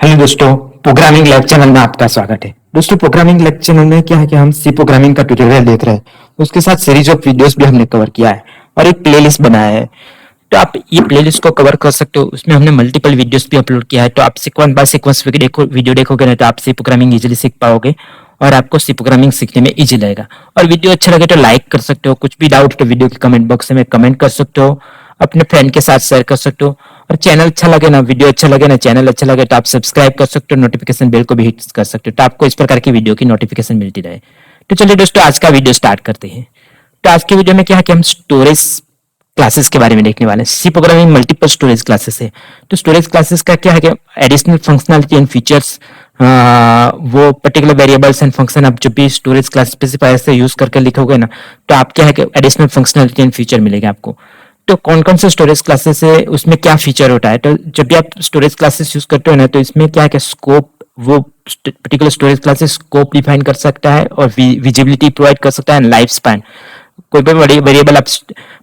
Hello दोस्तों, programming lab channel में आपका स्वागत है। दोस्तों, प्रोग्रामिंग लैब चैनल में क्या है कि हम सी प्रोग्रामिंग का ट्यूटोरियल देख रहे हैं। उसके साथ सीरीज ऑफ वीडियोस भी हमने कवर किया है और एक प्लेलिस्ट बनाया है। तो आप ये प्लेलिस्ट को कवर कर सकते हो। उसमें हमने मल्टीपल वीडियोस भी अपलोड किया है। तो आप सीक्वेंस बाय सीक्वेंस वीडियो देखोगे ना, तो आप सी प्रोग्रामिंग इजीली सीख पाओगे और आपको सी प्रोग्रामिंग सीखने में इजी लगेगा। और वीडियो अच्छा लगे तो लाइक कर सकते हो। कुछ भी डाउट तो वीडियो के कमेंट बॉक्स में कमेंट कर सकते हो, अपने फ्रेंड के साथ शेयर कर सकते हो। और चैनल अच्छा लगे ना, वीडियो अच्छा लगे ना, चैनल अच्छा लगे तो आप सब्सक्राइब कर सकते हो, नोटिफिकेशन बेल को भी हिट कर सकते हो, तो आपको इस प्रकार की वीडियो की नोटिफिकेशन मिलती रहे। तो चलिए दोस्तों, आज का वीडियो स्टार्ट करते हैं। तो आज के वीडियो में क्या है कि हम स्टोरेज क्लासेस के बारे में देखने वाले हैं। C programming multiple storage classes है। तो स्टोरेज क्लासेस का क्या है कि एडिशनल फंक्शनलिटी एंड फीचर्स, वो पर्टिकुलर वेरिएबल्स एंड फंक्शन आप जब भी स्टोरेज क्लास स्पेसिफायर से यूज करके लिखोगे ना, तो आप क्या है कि एडिशनल फंक्शनलिटी एंड फीचर मिलेगा आपको। तो कौन कौन से स्टोरेज क्लासेस है, उसमें क्या फीचर होता है। तो जब भी आप स्टोरेज क्लासेस यूज करते हो ना, तो इसमें क्या है कि स्कोप, वो particular storage classes scope define कर सकता है और विजिबिलिटी प्रोवाइड कर सकता है, लाइफ स्पैन। कोई भी बड़ी वेरिएबल आप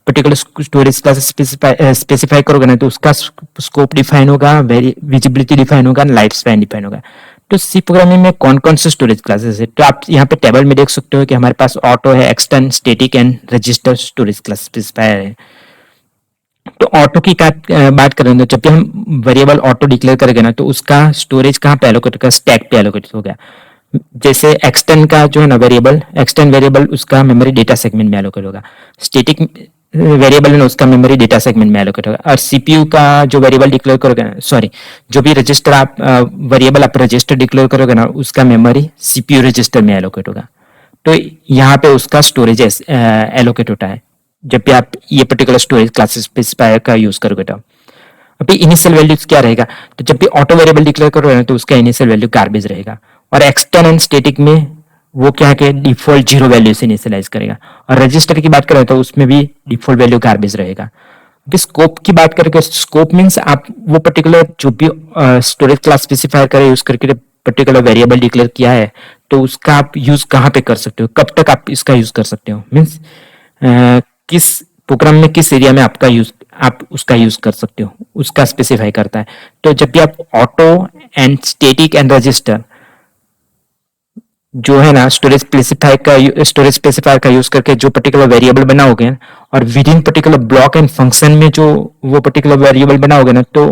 पर्टिकुलर स्टोरेज क्लास स्पेसिफाई करोगे ना, तो उसका स्कोप डिफाइन होगा, विजिबिलिटी डिफाइन होगा, लाइफ स्पैन डिफाइन होगा। तो सी प्रोग्रामिंग में कौन कौन से स्टोरेज क्लासेस है, तो आप यहाँ पे टेबल में देख सकते हो कि हमारे पास ऑटो है, extern, static and register storage class specifier है। तो ऑटो की बात करें तो जब भी हम वेरिएबल ऑटो डिक्लेयर करेंगे ना, तो उसका स्टोरेज कहाँ पे एलोकेट होगा, स्टैक पे एलोकेट हो गया। जैसे एक्सटर्न का जो है ना वेरिएबल, एक्सटर्न वेरिएबल उसका मेमोरी डेटा सेगमेंट में एलोकेट होगा। स्टैटिक वेरिएबल है ना, उसका मेमोरी डेटा सेगमेंट में एलोकेट होगा। और सीपीयू का जो वेरिएबल डिक्लेयर करोगे ना, सॉरी, जो भी रजिस्टर आप वेरिएबल आप रजिस्टर डिक्लेयर करोगे ना, उसका मेमोरी सीपीयू रजिस्टर में एलोकेट होगा। तो यहाँ पे उसका स्टोरेज एलोकेट होता है जब भी आप ये पर्टिकुलर स्टोरेज क्लास स्पेसिफायर का यूज करोगे। तो अभी इनिशियल वैल्यूज क्या रहेगा, तो जब भी ऑटो वेरिएबल डिक्लेयर करोगे ना, तो उसका इनिशियल वैल्यू गार्बेज रहेगा। और एक्सटर्न एंड स्टैटिक में वो क्या है कि डिफॉल्ट जीरो वैल्यू से इनिशियलाइज करेगा। और रजिस्टर की बात करें तो उसमें भी डिफॉल्ट वैल्यू गार्बेज रहेगा। अभी स्कोप की बात करें, स्कोप मीन्स आप वो पर्टिकुलर जो भी स्टोरेज क्लास स्पेसिफायर करे यूज करके पर्टिकुलर वेरिएबल डिक्लेयर किया है, तो उसका आप यूज कहाँ पे कर सकते हो, कब तक आप इसका यूज कर सकते हो, मीन्स किस प्रोग्राम में, किस एरिया में आपका यूज, आप उसका यूज कर सकते हो, उसका स्पेसिफाई करता है। तो जब भी आप auto and static and register जो है ना स्टोरेज स्पेसिफायर का यूज करके जो पर्टिकुलर वेरिएबल बनाओगे, और with in particular block and function में जो वो पर्टिकुलर वेरिएबल बनाओगे ना, तो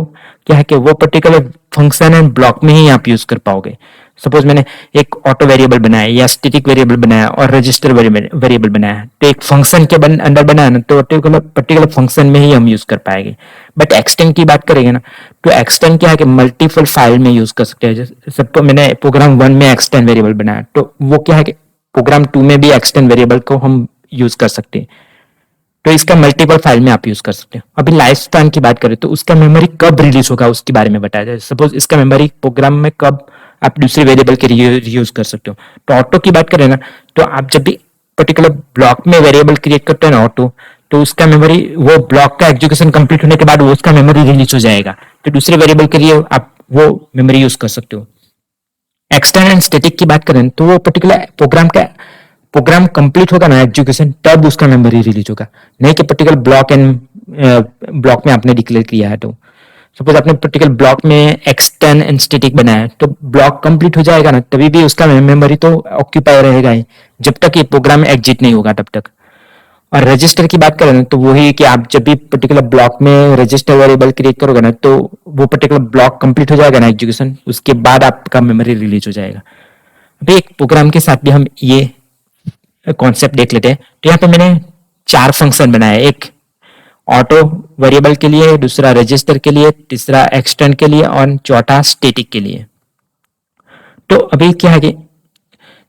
क्या है कि वो पर्टिकुलर फंक्शन एंड ब्लॉक में ही आप यूज कर पाओगे। सपोज मैंने एक ऑटो वेरिएबल बनाया या स्टैटिक वेरिएबल बनाया और रजिस्टर वेरिएबल बनाया, तो एक फंक्शन के अंदर बनाया ना, तो पर्टिकुलर फंक्शन में ही हम यूज कर पाएंगे। बट एक्सटेंड की बात करेंगे ना, तो एक्सटेंड क्या है कि मल्टीपल फाइल में यूज कर सकते हैं। सबको मैंने प्रोग्राम 1 में एक्सटेंड वेरिएबल बनाया, तो वो क्या है कि प्रोग्राम 2 में भी एक्सटेंड वेरिएबल को हम यूज कर सकते हैं। तो इसका मल्टीपल फाइल में आप यूज कर सकते हो। अभी लाइफ स्पैन की बात करें तो उसका मेमोरी कब रिलीज होगा उसके बारे में बताया जाए। सपोज इसका मेमोरी प्रोग्राम में कब आप दूसरे वेरिएबल के यूज कर सकते हो। तो ऑटो की बात करें ना, तो आप जब भी पर्टिकुलर ब्लॉक में वेरिएबल क्रिएट करते हैं ना ऑटो, तो उसका मेमोरी, वो ब्लॉक का एग्जीक्यूशन कंप्लीट होने के बाद वो उसका मेमोरी रिलीज हो जाएगा, तो दूसरे वेरिएबल के लिए आप वो मेमोरी यूज कर सकते हो। एक्सटर्नल एंड स्टैटिक की बात करें तो वो पर्टिकुलर प्रोग्राम कंप्लीट होगा ना एग्जीक्यूशन, तब उसका मेमोरी रिलीज होगा, नहीं कि पर्टिकुलर ब्लॉक में आपने डिक्लेयर किया है। तो सपोज आपने पर्टिकुलर ब्लॉक में एक्सटर्न एंड स्टैटिक बनाया है, तो ब्लॉक कंप्लीट हो जाएगा ना, तभी भी उसका मेमोरी तो ऑक्यूपाई रहेगा ही, जब तक ये प्रोग्राम एग्जिट नहीं होगा तब तक। और रजिस्टर की बात करें ना, तो वही कि आप जब भी पर्टिकुलर ब्लॉक में रजिस्टर वेरिएबल क्रिएट करोगे ना, तो वो पर्टिकुलर ब्लॉक कंप्लीट हो जाएगा ना एग्जीक्यूशन, उसके बाद आपका मेमोरी रिलीज हो जाएगा। अभी एक प्रोग्राम के साथ भी हम ये कॉन्सेप्ट देख लेते हैं। तो यहाँ पे मैंने 4 फंक्शन बनाए, एक ऑटो वेरिएबल के लिए, दूसरा रजिस्टर के लिए, तीसरा एक्सटेंड के लिए और चौथा स्टैटिक के लिए। तो अभी क्या है कि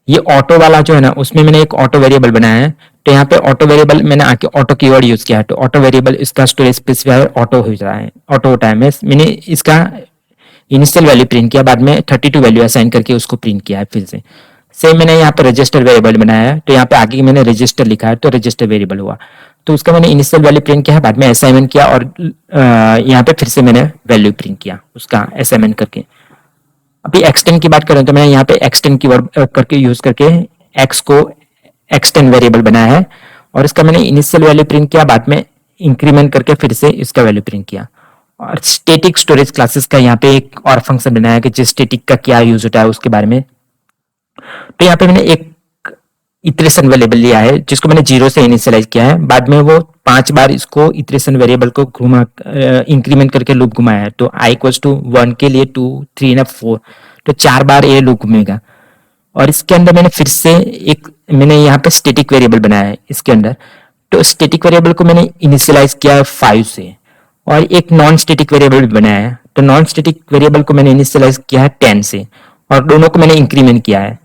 ये ऑटो वाला जो है ना, उसमें मैंने एक ऑटो वेरिएबल बनाया है। तो यहाँ पे ऑटो वेरिएबल मैंने आके ऑटो कीवर्ड यूज किया है, तो ऑटो वेरिएबल इसका स्टोरेज स्पेसिफायर ऑटो हो रहा है, ऑटो होता है। मैंने इसका इनिशियल वैल्यू प्रिंट किया, बाद में 32 वैल्यू असाइन करके उसको प्रिंट किया है फिर से। सेम मैंने यहाँ पे रजिस्टर वेरिएबल बनाया है, तो यहाँ पे आगे मैंने रजिस्टर लिखा है, तो रजिस्टर वेरिएबल हुआ। तो उसका मैंने इनिशियल वैल्यू प्रिंट किया है, बाद में असाइनमेंट किया, और यहाँ पे फिर से मैंने वैल्यू प्रिंट किया उसका असाइनमेंट करके। अभी एक्सटेंड की बात करें तो मैंने यहाँ पे एक्सटेंड कीवर्ड करके यूज करके एक्स को एक्सटेंड वेरिएबल बनाया है, और इसका मैंने इनिशियल वैल्यू प्रिंट किया, बाद में इंक्रीमेंट करके फिर से इसका वैल्यू प्रिंट किया। और स्टैटिक स्टोरेज क्लासेस का यहाँ पे एक और फंक्शन बनाया है कि जिस स्टैटिक का क्या यूज होता है उसके बारे में। तो यहाँ पे मैंने एक इटरेशन वेरिएबल लिया है जिसको मैंने 0 से इनिशियलाइज किया है, बाद में वो 5 बार इसको इटरेशन वेरिएबल को घुमा इंक्रीमेंट करके लूप घुमाया है। तो i इक्वल्स टू 1 के लिए 2 3 और 4, तो 4 बार ये लूप घूमेगा। और इसके अंदर मैंने फिर से मैंने यहाँ पे स्टैटिक वेरिएबल बनाया है इसके अंदर। तो स्टैटिक वेरिएबल को मैंने इनिशियलाइज किया है 5 से, और एक नॉन स्टैटिक वेरिएबल भी बनाया है। तो नॉन स्टैटिक वेरिएबल को मैंने इनिशियलाइज किया है 10 से, और दोनों को मैंने इंक्रीमेंट किया है।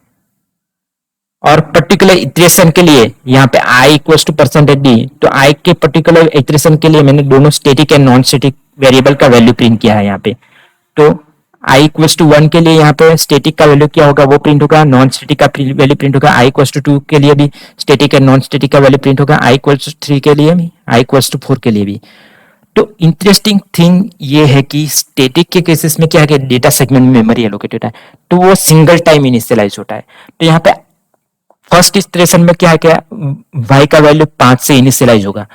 और पर्टिकुलर इटरेशन के लिए यहाँ पे i equals to percentage d, तो i के पर्टिकुलर इटरेशन के लिए मैंने दोनों static and non static variable का वैल्यू प्रिंट किया है यहाँ पे। तो i इक्वल्स टू 1 के लिए यहाँ पे स्टैटिक का वैल्यू क्या होगा वो प्रिंट होगा, नॉन स्टैटिक का वैल्यू प्रिंट होगा। i इक्वल्स टू 2 के लिए भी स्टैटिक एंड नॉन स्टैटिक का वैल्यू प्रिंट होगा, i इक्वल्स टू 3 के लिए भी, i इक्वल्स टू 4 के लिए भी। तो इंटरेस्टिंग थिंग ये है कि स्टैटिक के केसेस में क्या है कि डेटा सेगमेंट में मेमोरी एलोकेटेड है, तो वो सिंगल टाइम इनिशियलाइज होता है। तो यहाँ पे फर्स्ट इटरेशन में क्या है क्या y का वैल्यू 5 से इनिशियलाइज होगा,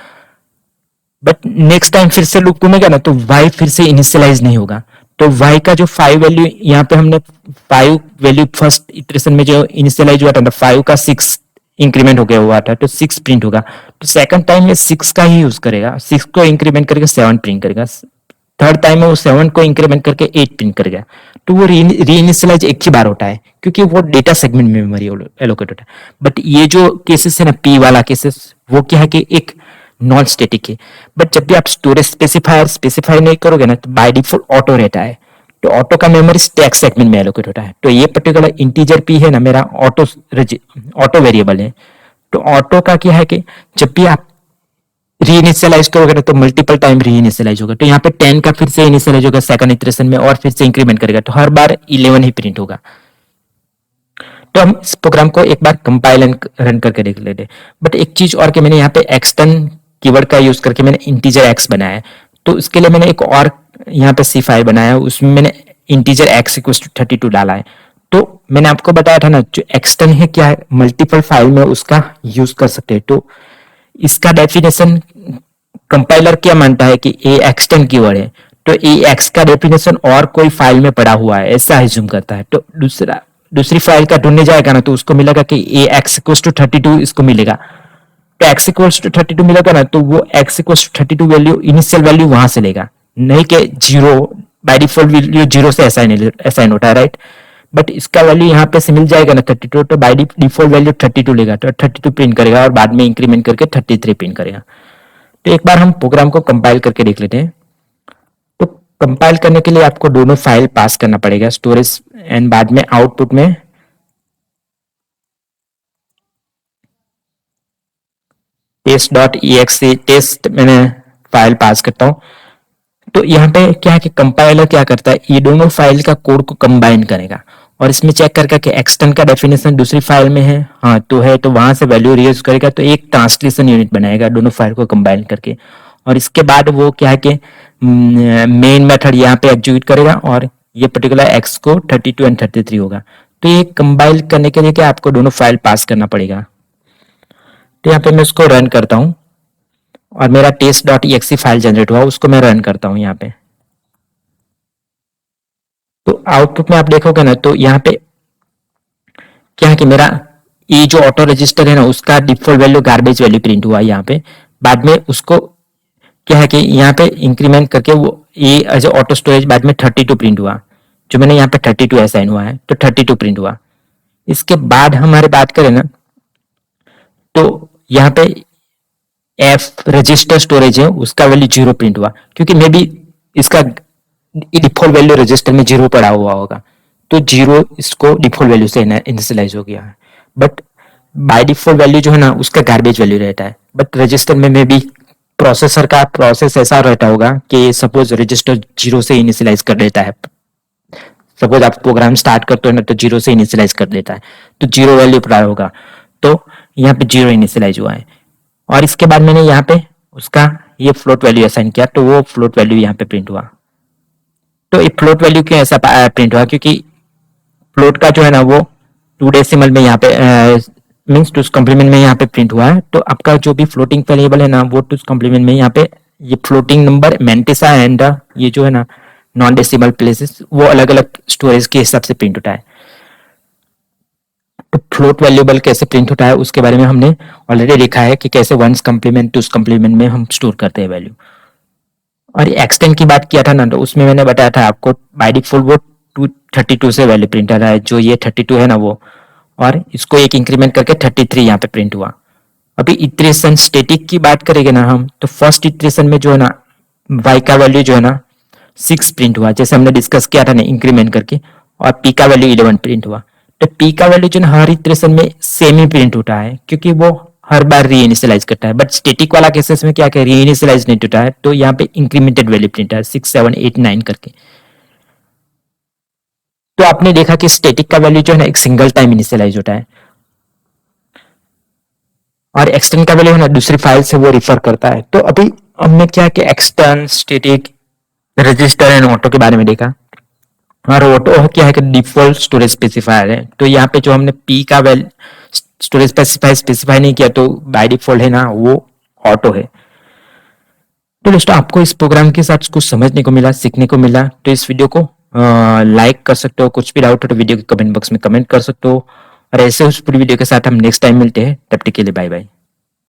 बट नेक्स्ट टाइम फिर से लूप घूमेगा ना तो y फिर से इनिशियलाइज नहीं होगा। तो y का जो 5 वैल्यू यहाँ पे हमने 5 वैल्यू फर्स्ट इटरेशन में जो इनिशियलाइज हुआ था ना 5 का 6 इंक्रीमेंट हो गया हुआ था, तो 6 प्रिंट होगा। तो सेकंड टाइम में 6 का ही यूज करेगा, 6 को इंक्रीमेंट करके 7 प्रिंट करेगा। थर्ड टाइम में वो 7 को इंक्रीमेंट करके 8 प्रिंट करेगा। तो वो री इनिशियलाइज एक ही बार होता है क्योंकि वो डेटा सेगमेंट में मेमोरी एलोकेट होता है। बट ये जो केसेस है ना p वाला केसेस, वो क्या है कि एक नॉन स्टैटिक है। बट जब भी आप स्टोरेज स्पेसिफाई नहीं करोगे ना तो बाय डिफॉल्ट ऑटो रहता है। तो ऑटो का मेमोरी स्टैक सेगमेंट में एलोकेट होता है। तो ये पर्टिकुलर इंटीजर p है ना मेरा ऑटो वेरिएबल है। तो ऑटो का क्या है कि जब भी आप री इनिशियलाइज करोगे ना तो मल्टीपल टाइम री इनिशियलाइज होगा। तो यहाँ पे 10 का फिर से इनिशियलाइज होगा सेकंड इटरेशन में, और फिर से इंक्रीमेंट करेगा, तो हर बार 11 ही प्रिंट होगा। तो हम इस प्रोग्राम को एक बार कंपाइल एंड रन करके देख लेते। बट एक चीज और कि मैंने यहाँ पे एक्सटर्न कीवर्ड का यूज करके मैंने इंटीजर x बनाया है। तो इसके लिए मैंने एक और यहाँ पे C फाइल बनाया है, उसमें मैंने इंटीजर x इक्वल टू 32 डाला है। तो मैंने आपको बताया था ना जो एक्सटर्न है क्या है मल्टीपल फाइल में उसका यूज कर सकते हैं। तो इसका डेफिनेशन कंपाइलर क्या मानता है कि ए एक्सटेंड कीवर्ड है, तो ए एक्स का डेफिनेशन और कोई फाइल में पड़ा हुआ है ऐसा एज्यूम करता है। तो दूसरी फाइल का ढूंढने जाएगा ना तो उसको मिलेगा कि ए एक्स इक्वल्स टू 32 इसको मिलेगा। तो एक्स इक्वल्स टू 32 मिलेगा ना तो वो x equals to 32 value initial value वहां से लेगा, नहीं कि 0 बाय डिफॉल्ट वैल्यू 0 से असाइन होता है, राइट। बट इसका वैल्यू यहाँ पे से मिल जाएगा ना 32, तो बाय डिफॉल्ट वैल्यू 32 लेगा, तो 32 प्रिंट करेगा और बाद में इंक्रीमेंट करके 33 प्रिंट करेगा। तो एक बार हम प्रोग्राम को कंपाइल करके देख लेते हैं। तो कंपाइल करने के लिए आपको दोनों फाइल पास करना पड़ेगा, स्टोरेज एंड बाद में आउटपुट में test.exe टेस्ट मैंने फाइल पास करता हूं। तो यहाँ पे क्या है कि कंपाइलर क्या करता है ये दोनों फाइल का कोड को कंबाइन करेगा और इसमें चेक करके कि एक्सटर्न का डेफिनेशन दूसरी फाइल में है, हाँ तो है, तो वहां से वैल्यू रीयूज करेगा। तो एक ट्रांसलेशन यूनिट बनाएगा दोनों फाइल को कंबाइन करके, और इसके बाद वो क्या है कि मेन मेथड यहाँ पे एग्जीक्यूट करेगा और ये पर्टिकुलर एक्स को 32 एंड 33 होगा। तो ये कंबाइल करने के लिए क्या आपको दोनों फाइल पास करना पड़ेगा। तो यहाँ पे मैं उसको रन करता हूँ और मेरा test.exe फाइल जनरेट हुआ, उसको मैं रन करता हूँ यहाँ पे। तो आउटपुट में आप देखोगे ना तो यहाँ पे क्या है कि मेरा ये जो ऑटो रजिस्टर है ना उसका default value garbage value print हुआ यहाँ पे। बाद में उसको क्या है कि यहाँ पे इंक्रीमेंट करके वो ये एज ऑटो स्टोरेज बाद में 32 प्रिंट हुआ, जो मैंने यहाँ पे 32 असाइन हुआ है, तो 32 प्रिंट हुआ। इसके बाद हमारे बात करें ना तो यहाँ पे एफ रजिस्टर स्टोरेज है उसका वैल्यू 0 प्रिंट हुआ, क्योंकि मे बी इसका डिफॉल्ट वैल्यू रजिस्टर में 0 पड़ा हुआ होगा, तो 0 इसको डिफॉल्ट वैल्यू से इनिशियलाइज हो गया है। बट बाय डिफॉल्ट वैल्यू जो है ना उसका गार्बेज वैल्यू रहता है। बट रजिस्टर में मे बी प्रोसेसर का प्रोसेस ऐसा रहता होगा कि सपोज रजिस्टर 0 से इनिशियलाइज कर देता है। सपोज आप प्रोग्राम स्टार्ट करते हो ना तो 0 से इनिशियलाइज कर देता है, तो 0 वैल्यू पड़ा होगा, तो यहाँ पे 0 इनिशियलाइज हुआ है। और इसके बाद मैंने यहाँ पे उसका ये फ्लोट वैल्यू असाइन किया, तो वो फ्लोट वैल्यू यहाँ पे प्रिंट हुआ। तो ये फ्लोट वैल्यू क्यों ऐसा प्रिंट हुआ, क्योंकि फ्लोट का जो है ना वो 2 डेसिमल में यहाँ पे मीन्स 2's कॉम्प्लीमेंट में यहाँ पे प्रिंट हुआ है। तो आपका जो भी फ्लोटिंग वेरिएबल है ना वो 2's कॉम्प्लीमेंट में यहाँ पे ये फ्लोटिंग नंबर मैंटिसा एंड ये जो है ना नॉन डेसिमल प्लेसेस वो अलग अलग स्टोरेज के हिसाब से प्रिंट होता है। तो फ्लोट वैल्यूएबल कैसे प्रिंट होता है उसके बारे में हमने ऑलरेडी देखा है कि कैसे वंस कंप्लीमेंट टू कंप्लीमेंट में हम स्टोर करते हैं वैल्यू। और एक्सटेंड की बात किया था ना, तो उसमें मैंने बताया था आपको बाय डिफॉल्ट वो 232 से वैल्यू प्रिंट आ रहा है, जो ये 32 है ना वो, और इसको एक इंक्रीमेंट करके 33 यहाँ पे प्रिंट हुआ। अभी इटरेशन स्टेटिक की बात करेंगे ना हम, तो फर्स्ट इटरेशन में जो है ना y का वैल्यू जो है ना 6 प्रिंट हुआ, जैसे हमने डिस्कस किया था ना इंक्रीमेंट करके, और p का वैल्यू 11 प्रिंट हुआ। तो p का वैल्यू जो है हर इटरेशन में सेम ही प्रिंट होता है, क्योंकि वो हर बार री इनिशियलाइज करता है। बट स्टेटिक वाला केसेस में क्या री इनिशियलाइज नहीं होता है, तो यहाँ पे इंक्रीमेंटेड वैल्यू प्रिंट है 6 7 8 9 करके। तो आपने देखा कि स्टेटिक का वैल्यू जो है ना एक सिंगल टाइम इनिशियलाइज होता है, और एक्सटर्न का वैल्यू है ना दूसरी फाइल से वो रिफर करता है। तो अभी हमने क्या कि extern, static, register and auto के बारे में देखा। और ऑटो क्या है कि डिफॉल्ट स्टोरेज स्पेसिफायर है, तो यहाँ पे जो हमने पी का स्टोरेज स्पेसिफाई नहीं किया, तो बाय डिफॉल्ट है ना वो ऑटो है। तो दोस्तों आपको इस प्रोग्राम के साथ कुछ समझने को मिला, सीखने को मिला, तो इस वीडियो को लाइक कर सकते हो। कुछ भी डाउट हो तो वीडियो के कमेंट बॉक्स में कमेंट कर सकते हो। और ऐसे उस पूरी वीडियो के साथ हम नेक्स्ट टाइम मिलते हैं, तब तक के लिए बाय बाय।